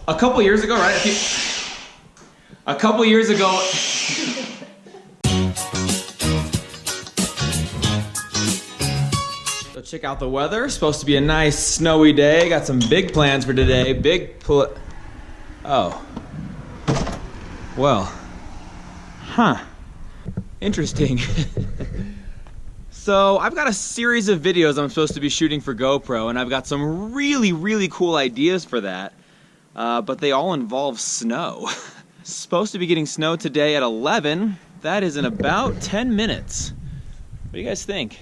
a couple years ago, right? A couple years ago. So check out the weather. It's supposed to be a nice snowy day. Got some big plans for today. Oh. Well. Huh. Interesting. So I've got a series of videos I'm supposed to be shooting for GoPro, and I've got some really, really cool ideas for that. But they all involve snow. Supposed to be getting snow today at 11. That is in about 10 minutes. What do you guys think?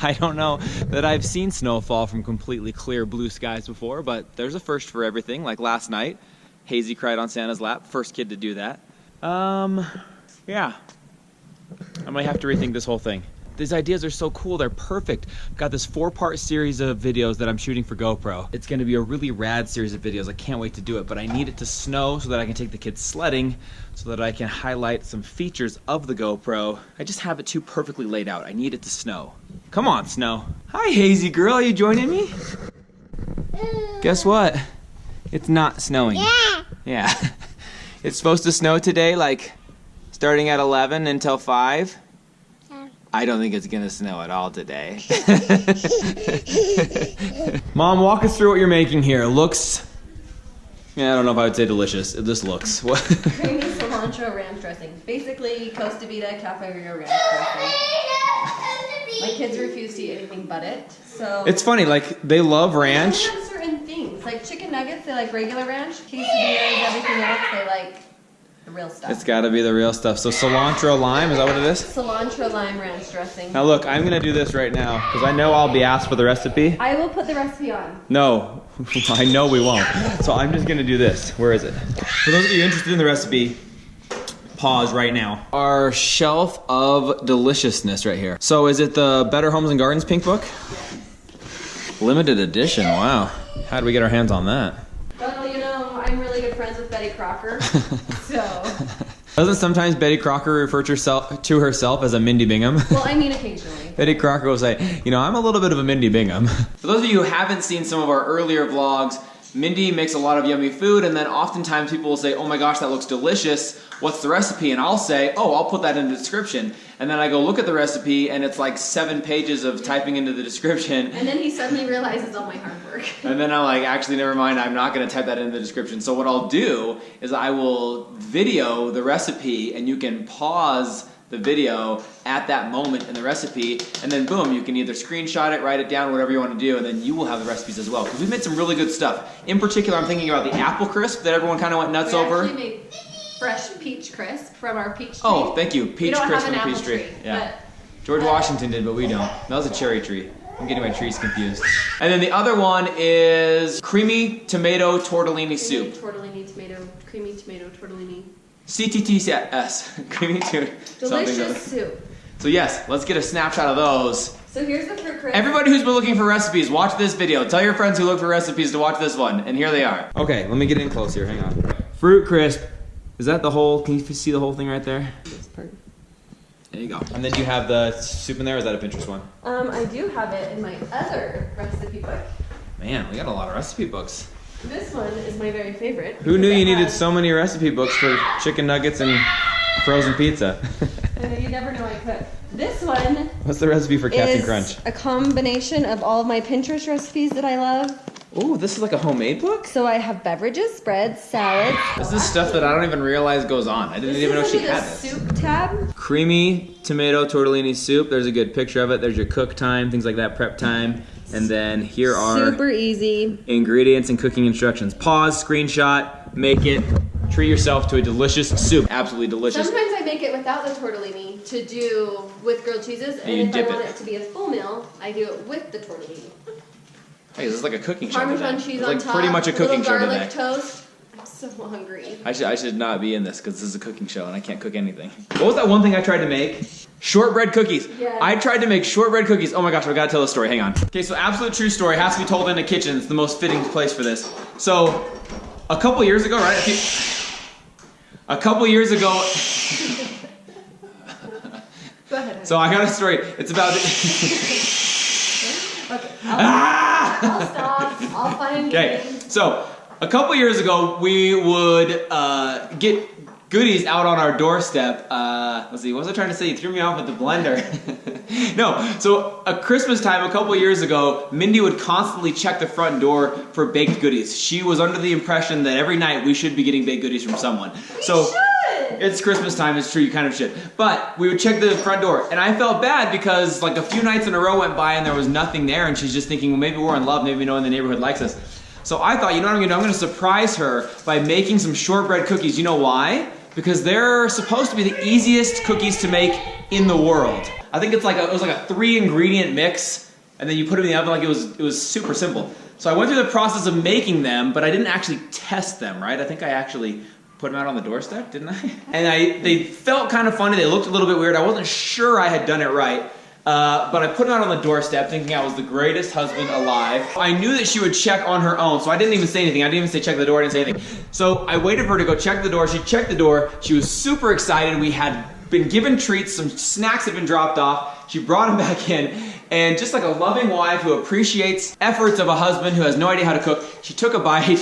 I don't know that I've seen snow fall from completely clear blue skies before, but there's a first for everything. Like last night, Hazy cried on Santa's lap. First kid to do that. Yeah. I might have to rethink this whole thing. These ideas are so cool, they're perfect. I've got this 4-part series of videos that I'm shooting for GoPro. It's gonna be a really rad series of videos. I can't wait to do it, but I need it to snow so that I can take the kids sledding, so that I can highlight some features of the GoPro. I just have it too perfectly laid out. I need it to snow. Come on, snow. Hi, Hazy girl, are you joining me? Guess what? It's not snowing. Yeah. It's supposed to snow today, like starting at 11 until 5. I don't think it's gonna snow at all today. Mom, walk us through what you're making here. It looks, yeah, I don't know if I would say delicious. It just looks. What? Creamy cilantro ranch dressing. Basically, Costa Vida Cafe Rio ranch dressing. My kids refuse to eat anything but it, so. It's funny, like, they love ranch. They have certain things. Like chicken nuggets, they like regular ranch. Quesadillas, everything else, they like the real stuff. It's gotta be the real stuff. So cilantro lime, is that what it is? Cilantro lime ranch dressing. Now look, I'm gonna do this right now, because I know I'll be asked for the recipe. I will put the recipe on. No, I know we won't. So I'm just gonna do this. Where is it? For those of you interested in the recipe, pause right now. Our shelf of deliciousness right here. So is it the Better Homes and Gardens pink book? Limited edition, wow. How did we get our hands on that? Well, you know, I'm really good friends with Betty Crocker, so. Doesn't sometimes Betty Crocker refer to herself as a Mindy Bingham? Well, I mean occasionally. Betty Crocker will say, you know, I'm a little bit of a Mindy Bingham. For those of you who haven't seen some of our earlier vlogs, Mindy makes a lot of yummy food, and then oftentimes people will say, oh my gosh, that looks delicious. What's the recipe? And I'll say, oh, I'll put that in the description. And then I go look at the recipe, and it's like 7 pages of typing into the description. And then he suddenly realizes all my hard work. And then I'm like, actually, never mind, I'm not gonna type that in the description. So what I'll do is I will video the recipe, and you can pause the video at that moment in the recipe, and then boom, you can either screenshot it, write it down, whatever you want to do, and then you will have the recipes as well. Because we've made some really good stuff. In particular, I'm thinking about the apple crisp that everyone kind of went nuts over. We actually made fresh peach crisp from our peach tree. Oh, thank you. Peach crisp from the peach tree. Yeah. George Washington did, but we don't. That was a cherry tree. I'm getting my trees confused. And then the other one is creamy tomato tortellini soup. Creamy tomato tortellini. CTTS. Creamy tomato. Delicious soup. So yes, let's get a snapshot of those. So here's the fruit crisp. Everybody who's been looking for recipes, watch this video. Tell your friends who look for recipes to watch this one, and here they are. Okay, let me get in close here, hang on. Fruit crisp. Is that the whole, can you see the whole thing right there? This part. There you go. And then do you have the soup in there, or is that a Pinterest one? I do have it in my other recipe book. Man, we got a lot of recipe books. This one is my very favorite. Who knew you needed so many recipe books for chicken nuggets and frozen pizza? You never know I cook. This one. What's the recipe for Captain Crunch? A combination of all of my Pinterest recipes that I love. Ooh, this is like a homemade book? So I have beverages, spreads, salads. This is stuff that I don't even realize goes on. I didn't even know she had this. Soup tab. Creamy tomato tortellini soup. There's a good picture of it. There's your cook time, things like that, prep time. And then here are super easy ingredients and cooking instructions. Pause, screenshot, make it, treat yourself to a delicious soup. Absolutely delicious. Sometimes I make it without the tortellini to do with grilled cheeses, and if I want it to be a full meal, I do it with the tortellini. Hey, this is like a cooking show. Parmesan cheese on like top. Pretty much a cooking show today. Garlic toast. I'm so hungry. I should not be in this because this is a cooking show and I can't cook anything. What was that one thing I tried to make? Shortbread cookies. Yeah. I tried to make shortbread cookies. Oh my gosh, I gotta tell the story. Hang on. Okay, so absolute true story has to be told in a kitchen. It's the most fitting place for this. So, a couple years ago, right? A couple years ago. Go ahead. So I got a story. It's about. Okay. I'll stop. All fun and Okay, games. so a couple years ago, we would get goodies out on our doorstep. Let's see, what was I trying to say? You threw me off with the blender. No, so at Christmas time a couple years ago, Mindy would constantly check the front door for baked goodies. She was under the impression that every night we should be getting baked goodies from someone. So it's Christmas time, it's true, you kind of should. But we would check the front door, and I felt bad because like a few nights in a row went by and there was nothing there, and she's just thinking, well, maybe we're in love, maybe no one in the neighborhood likes us. So I thought, you know what I'm gonna do? I'm gonna surprise her by making some shortbread cookies. You know why? Because they're supposed to be the easiest cookies to make in the world. I think it was like a 3-ingredient mix, and then you put them in the oven. Like it was super simple. So I went through the process of making them, but I didn't actually test them, right? I think I actually put them out on the doorstep, didn't I? And they felt kind of funny. They looked a little bit weird. I wasn't sure I had done it right. But I put them out on the doorstep thinking I was the greatest husband alive. I knew that she would check on her own, so I didn't even say anything. I didn't even say check the door, I didn't say anything. So I waited for her to go check the door. She checked the door. She was super excited. We had been given treats. Some snacks had been dropped off. She brought them back in. And just like a loving wife who appreciates efforts of a husband who has no idea how to cook, she took a bite,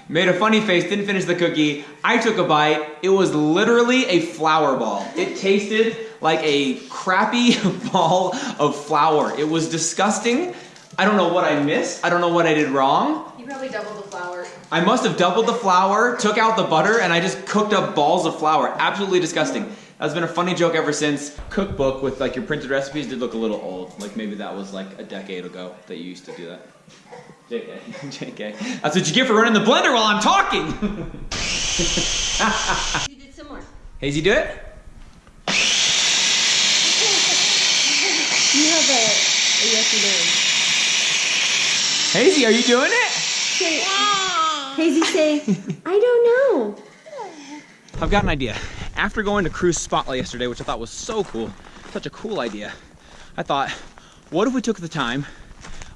made a funny face, didn't finish the cookie. I took a bite. It was literally a flour ball. It tasted like a crappy ball of flour. It was disgusting. I don't know what I missed. I don't know what I did wrong. You probably doubled the flour. I must have doubled the flour, took out the butter, and I just cooked up balls of flour. Absolutely disgusting. That's been a funny joke ever since. Cookbook with like your printed recipes did look a little old. Like maybe that was like a decade ago that you used to do that. JK, JK. That's what you get for running the blender while I'm talking. You did some more. Hazy, do it. You have a yes, you do. Hazy, are you doing it? Say, Hazy, say, I don't know. I've got an idea. After going to Cruise Spotlight yesterday, which I thought was so cool, such a cool idea, I thought, what if we took the time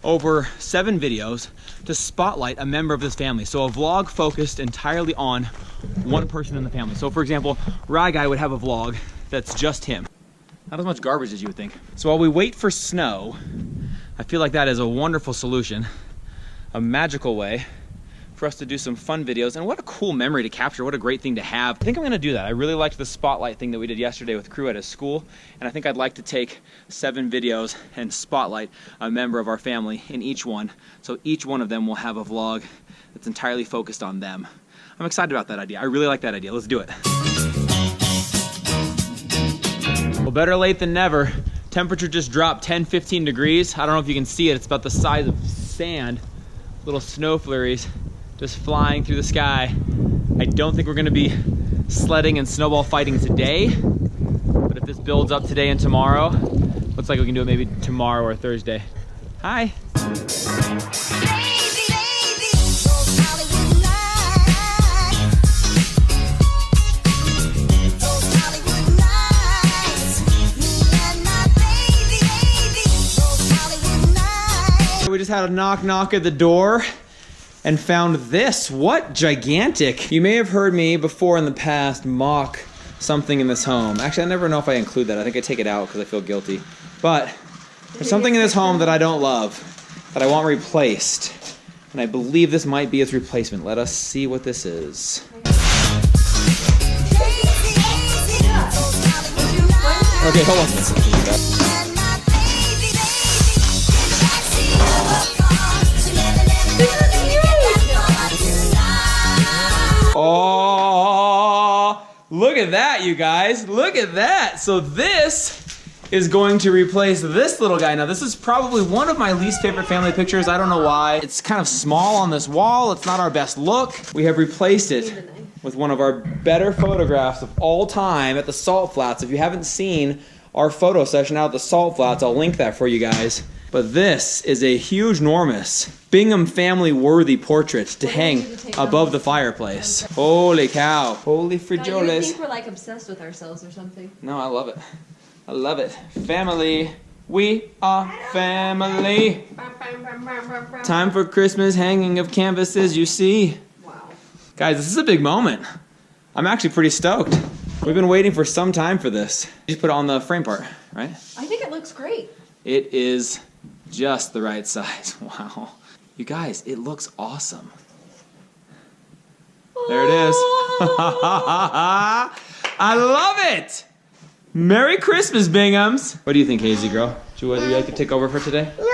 over 7 videos to spotlight a member of this family? So a vlog focused entirely on one person in the family. So for example, Rye Guy would have a vlog that's just him. Not as much garbage as you would think. So while we wait for snow, I feel like that is a wonderful solution, a magical way for us to do some fun videos, and what a cool memory to capture, what a great thing to have. I think I'm gonna do that. I really liked the spotlight thing that we did yesterday with crew at his school, and I think I'd like to take 7 videos and spotlight a member of our family in each one, so each one of them will have a vlog that's entirely focused on them. I'm excited about that idea. I really like that idea. Let's do it. Well, better late than never. Temperature just dropped 10-15 degrees. I don't know if you can see it. It's about the size of sand. Little snow flurries just flying through the sky. I don't think we're gonna be sledding and snowball fighting today, but if this builds up today and tomorrow, looks like we can do it maybe tomorrow or Thursday. Hi. We just had a knock at the door and found this. What gigantic. You may have heard me before in the past mock something in this home. Actually, I never know if I include that. I think I take it out because I feel guilty. But there's something in this home that I don't love, that I want replaced. And I believe this might be its replacement. Let us see what this is. Okay, hold on. Oh, look at that, you guys. Look at that. So this is going to replace this little guy. Now, this is probably one of my least favorite family pictures. I don't know why. It's kind of small on this wall. It's not our best look. We have replaced it with one of our better photographs of all time at the Salt Flats. If you haven't seen our photo session out at the Salt Flats, I'll link that for you guys. But this is a huge, enormous Bingham family-worthy portrait to hang above the fireplace. Holy cow. Holy frijoles. I think we're like obsessed with ourselves or something. No, I love it. I love it. Family. We are family. Time for Christmas, hanging of canvases, you see. Wow. Guys, this is a big moment. I'm actually pretty stoked. We've been waiting for some time for this. You just put it on the frame part, right? I think it looks great. It is just the right size. Wow. You guys, it looks awesome. There it is. I love it. Merry Christmas, Binghams. What do you think, Hazy girl? Would you like to take over for today? No.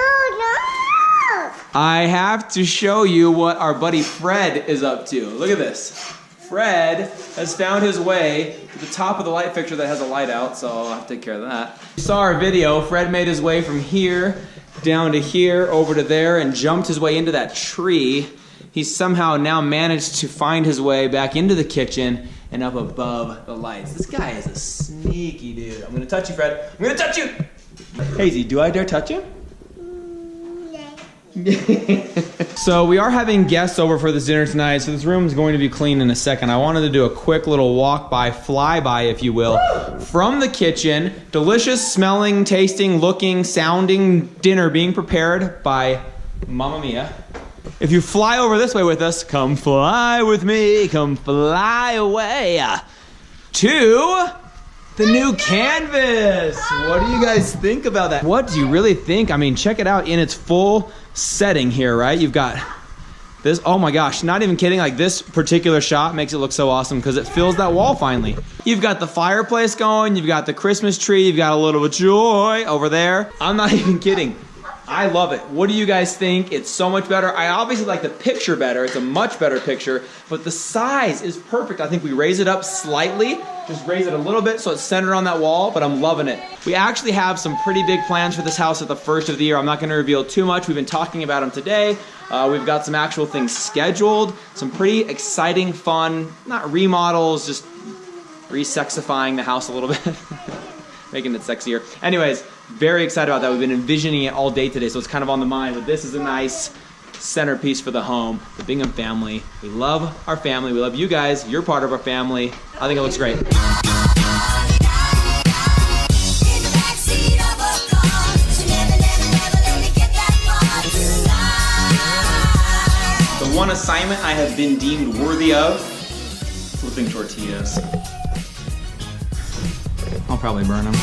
I have to show you what our buddy Fred is up to. Look at this. Fred has found his way to the top of the light fixture that has a light out, so I'll have to take care of that. You saw our video. Fred made his way from here down to here, over to there, and jumped his way into that tree. He's somehow now managed to find his way back into the kitchen and up above the lights. This guy is a sneaky dude. I'm gonna touch you, Fred. I'm gonna touch you! Hazy, do I dare touch you? So we are having guests over for this dinner tonight, so this room is going to be clean in a second. I wanted to do a quick little walk-by, flyby, if you will, from the kitchen. Delicious smelling, tasting, looking, sounding dinner being prepared by Mamma Mia. If you fly over this way with us, come fly with me, come fly away to the new canvas. What do you guys think about that? What do you really think? I mean, check it out in its full setting here, right? You've got this, oh my gosh, not even kidding, like this particular shot makes it look so awesome because it fills that wall finally. You've got the fireplace going, you've got the Christmas tree, you've got a little bit of joy over there. I'm not even kidding. I love it. What do you guys think? It's so much better. I obviously like the picture better. It's a much better picture, but the size is perfect. I think we raise it up slightly, just raise it a little bit so it's centered on that wall, but I'm loving it. We actually have some pretty big plans for this house at the first of the year. I'm not gonna reveal too much. We've been talking about them today. We've got some actual things scheduled, some pretty exciting, fun, not remodels, just re-sexifying the house a little bit, making it sexier. Anyways, very excited about that. We've been envisioning it all day today, so it's kind of on the mind, but this is a nice centerpiece for the home, the Bingham family. We love our family. We love you guys. You're part of our family. I think it looks great. The one assignment I have been deemed worthy of, flipping tortillas. I'll probably burn them.